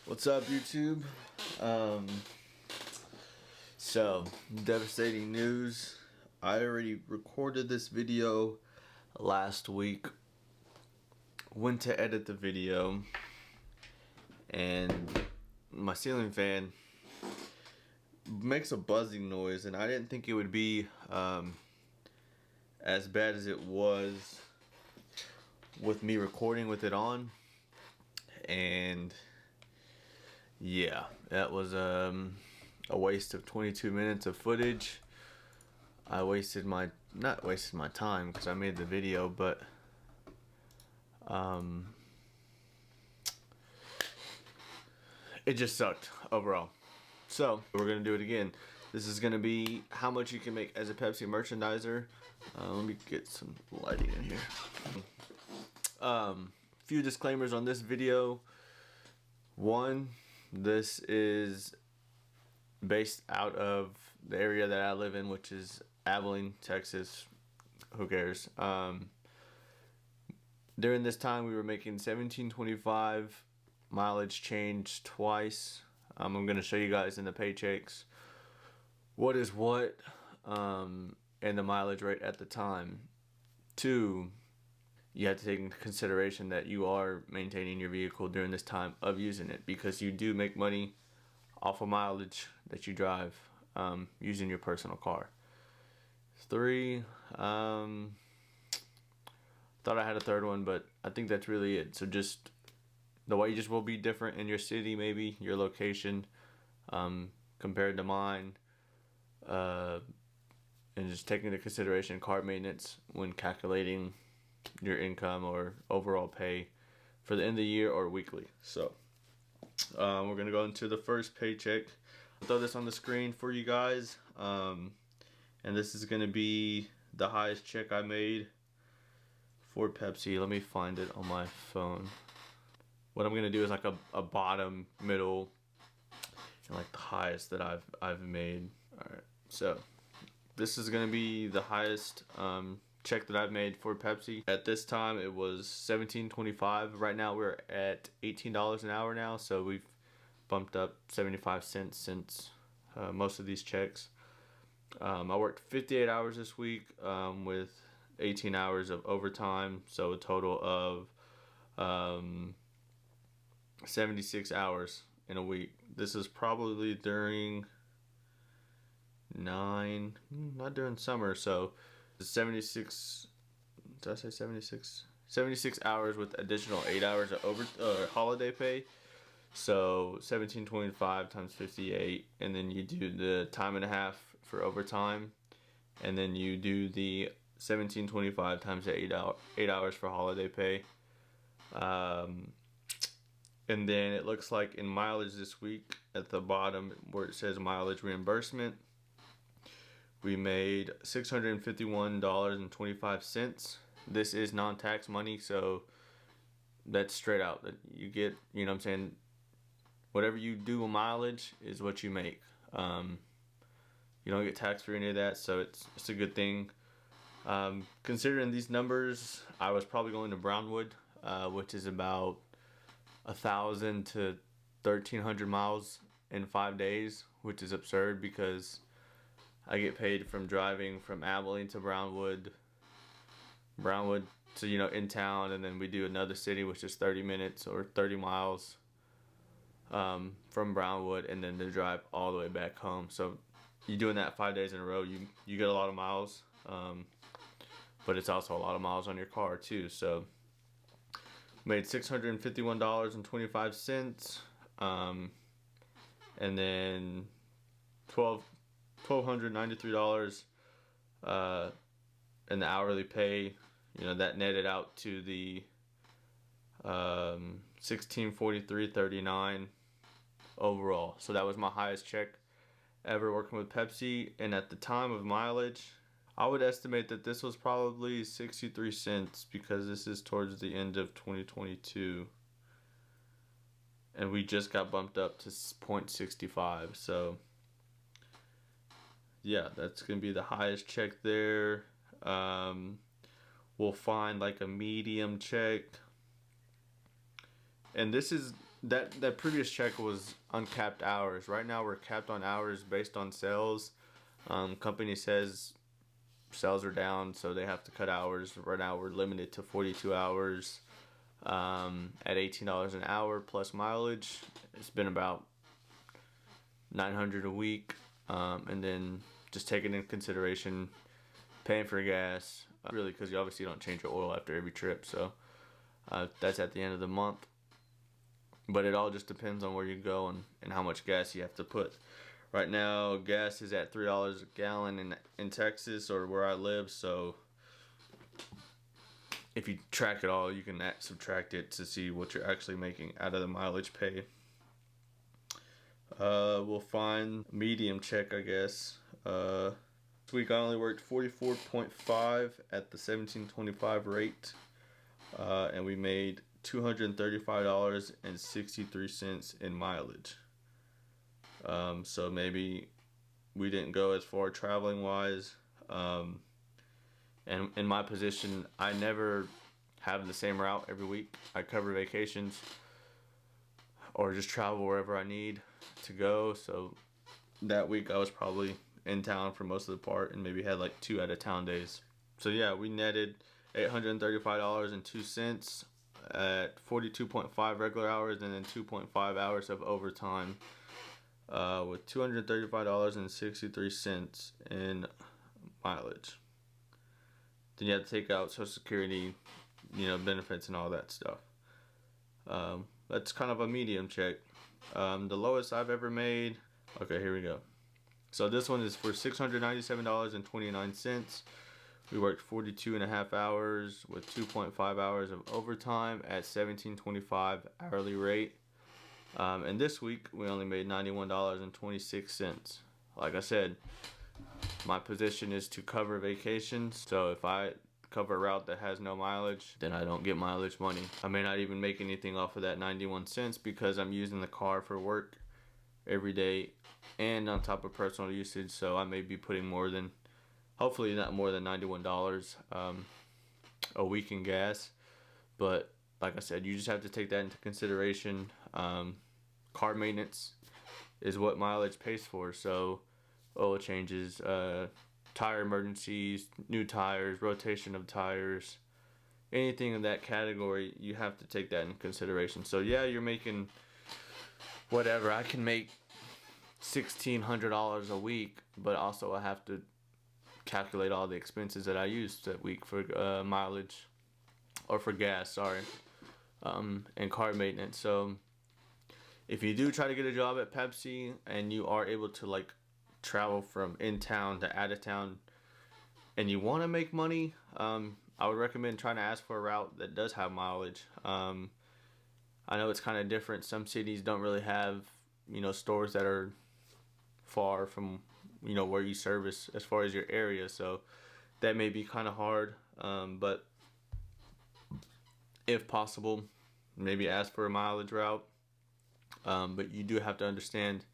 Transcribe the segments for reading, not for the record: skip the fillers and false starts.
What's up, YouTube? So, devastating news. I already recorded this video last week. Went to edit the video, and my ceiling fan makes a buzzing noise, and I didn't think it would be as bad as it was with me recording with it on. And yeah, that was a waste of 22 minutes of footage. I not wasted my time because I made the video, but it just sucked overall. So we're gonna do it again. This is gonna be how much you can make as a Pepsi merchandiser. Let me get some lighting in here. Few disclaimers on this video. One, this is based out of the area that I live in, which is Abilene, Texas. Who cares? During this time, we were making $17.25. Mileage changed twice. I'm going to show you guys in the paychecks what is what, and the mileage rate at the time. Two, you have to take into consideration that you are maintaining your vehicle during this time of using it, because you do make money off of mileage that you drive using your personal car. Three, thought I had a third one, but I think that's really it. So just the wages will be different in your city, maybe your location, compared to mine, and just taking into consideration car maintenance when calculating your income or overall pay for the end of the year or weekly. So we're gonna go into the first paycheck. I'll throw this on the screen for you guys, and this is gonna be the highest check I made for Pepsi. Let me find it on my phone. What I'm gonna do is like a bottom, middle, and like the highest that I've made. All right, so this is gonna be the highest check that I've made for Pepsi. At this time it was $17.25. Right now we're at $18 an hour now, so we've bumped up 75 cents since most of these checks. I worked 58 hours this week with 18 hours of overtime, so a total of 76 hours in a week. This is probably during not during summer, so 76, did I say 76? 76 hours with additional 8 hours of holiday pay. So $17.25 times 58, and then you do the time and a half for overtime, and then you do the $17.25 times the 8 hours for holiday pay. And then it looks like in mileage this week, at the bottom where it says mileage reimbursement, we made $651.25. This is non-tax money, so that's straight out that you get, you know what I'm saying, whatever you do with mileage is what you make. You don't get taxed for any of that, so it's a good thing. Considering these numbers, I was probably going to Brownwood, which is about 1,000 to 1,300 miles in 5 days, which is absurd because I get paid from driving from Abilene to Brownwood to, you know, in town, and then we do another city which is 30 minutes or 30 miles from Brownwood, and then to drive all the way back home. So you're doing that 5 days in a row, you get a lot of miles, but it's also a lot of miles on your car too. So made $651.25, and then $1,293 in the hourly pay. You know, that netted out to the $1643.39 overall. So that was my highest check ever working with Pepsi. And at the time of mileage, I would estimate that this was probably 63 cents, because this is towards the end of 2022, and we just got bumped up to 0.65. So yeah, that's gonna be the highest check there. We'll find like a medium check And this is that previous check was uncapped hours. Right now we're capped on hours based on sales. Company says sales are down, so they have to cut hours. Right now we're limited to 42 hours at $18 an hour plus mileage. It's been about 900 a week, and then just taking into consideration paying for gas, really, because you obviously don't change your oil after every trip, so that's at the end of the month. But it all just depends on where you go and how much gas you have to put. Right now, gas is at $3 a gallon in Texas, or where I live, so if you track it all, you can subtract it to see what you're actually making out of the mileage pay. We'll find medium check, I guess. This week I only worked 44.5 at the 17.25 rate, and we made $235.63 in mileage. So maybe we didn't go as far traveling wise. And in my position, I never have the same route every week. I cover vacations or just travel wherever I need to go. So that week I was probably in town for most of the part and maybe had like 2 out of town days. So yeah, we netted $835.02 at 42.5 regular hours and then 2.5 hours of overtime, with $235.63 in mileage. Then you have to take out Social Security, benefits and all that stuff. That's kind of a medium check. The lowest I've ever made, okay, here we go. So this one is for $697.29. We worked 42.5 hours with 2.5 hours of overtime at $17.25 hourly rate. And this week we only made $91.26. Like I said, my position is to cover vacations. So if I cover a route that has no mileage, then I don't get mileage money. I may not even make anything off of that 91 cents because I'm using the car for work every day and on top of personal usage. So I may be putting more than, hopefully not more than $91 a week in gas. But like I said, you just have to take that into consideration. Car maintenance is what mileage pays for. So oil changes, tire emergencies, new tires, rotation of tires, anything in that category, you have to take that into consideration. So yeah, you're making whatever. I can make $1,600 a week, but also I have to calculate all the expenses that I use that week for mileage, or for gas, sorry, and car maintenance. So if you do try to get a job at Pepsi and you are able to like travel from in town to out of town and you want to make money, I would recommend trying to ask for a route that does have mileage. I know it's kind of different. Some cities don't really have, stores that are far from, where you service as far as your area. So that may be kind of hard. But if possible, maybe ask for a mileage route. But you do have to understand,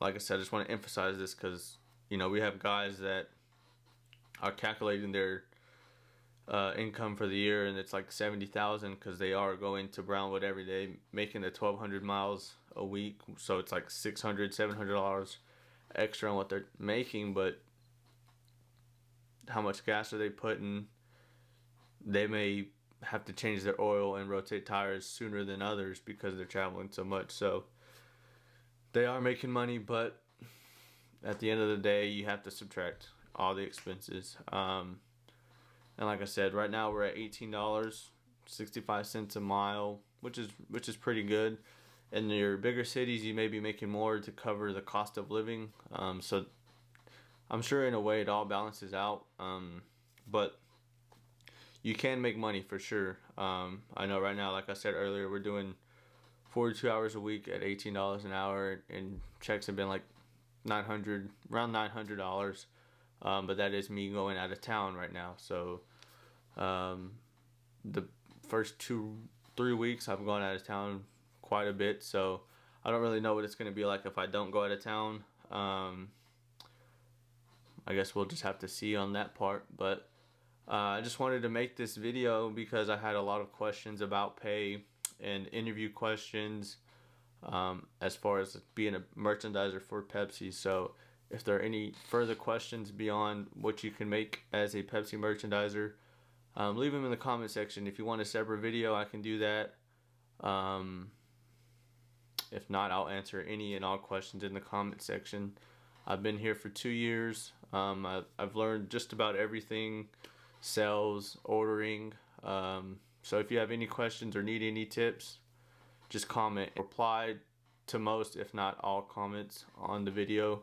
like I said, I just want to emphasize this because, we have guys that are calculating their income for the year and it's like $70,000 because they are going to Brownwood every day, making the 1,200 miles a week. So it's like $600, $700 extra on what they're making. But how much gas are they putting? They may have to change their oil and rotate tires sooner than others because they're traveling so much. So they are making money, but at the end of the day, you have to subtract all the expenses. And like I said, right now we're at $18.65 a mile, which is pretty good. In your bigger cities, you may be making more to cover the cost of living. So I'm sure in a way it all balances out. But you can make money for sure. I know right now, like I said earlier, we're doing 42 hours a week at $18 an hour, and checks have been like around $900. But that is me going out of town right now. So the first 2-3 weeks I've gone out of town quite a bit. So I don't really know what it's going to be like if I don't go out of town. I guess we'll just have to see on that part. But I just wanted to make this video because I had a lot of questions about pay and interview questions as far as being a merchandiser for Pepsi. So if there are any further questions beyond what you can make as a Pepsi merchandiser, leave them in the comment section. If you want a separate video, I can do that. If not, I'll answer any and all questions in the comment section. I've been here for 2 years. I've learned just about everything, sales, ordering. So if you have any questions or need any tips, just comment. Reply to most, if not all, comments on the video.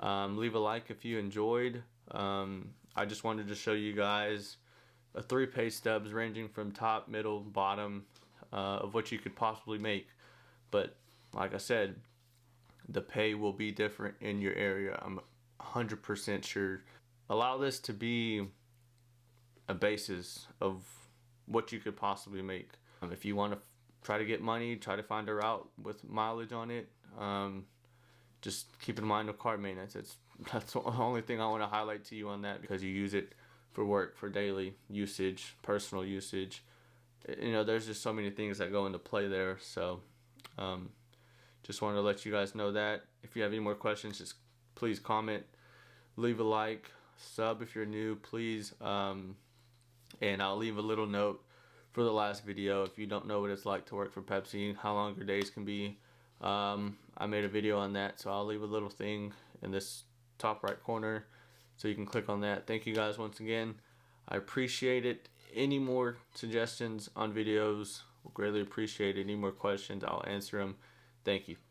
Leave a like if you enjoyed. I just wanted to show you guys 3 pay stubs ranging from top, middle, bottom of what you could possibly make. But like I said, the pay will be different in your area. I'm 100% sure. Allow this to be a basis of what you could possibly make. If you want to try to get money, try to find a route with mileage on it, just keep in mind the card maintenance. That's the only thing I want to highlight to you on that, because you use it for work, for daily usage, personal usage. You know, there's just so many things that go into play there. So just wanted to let you guys know that. If you have any more questions, just please comment, leave a like, sub if you're new, please. And I'll leave a little note for the last video. If you don't know what it's like to work for Pepsi, how long your days can be, I made a video on that, so I'll leave a little thing in this top right corner so you can click on that. Thank you guys once again. I appreciate it. Any more suggestions on videos, we'll greatly appreciate it. Any more questions, I'll answer them. Thank you.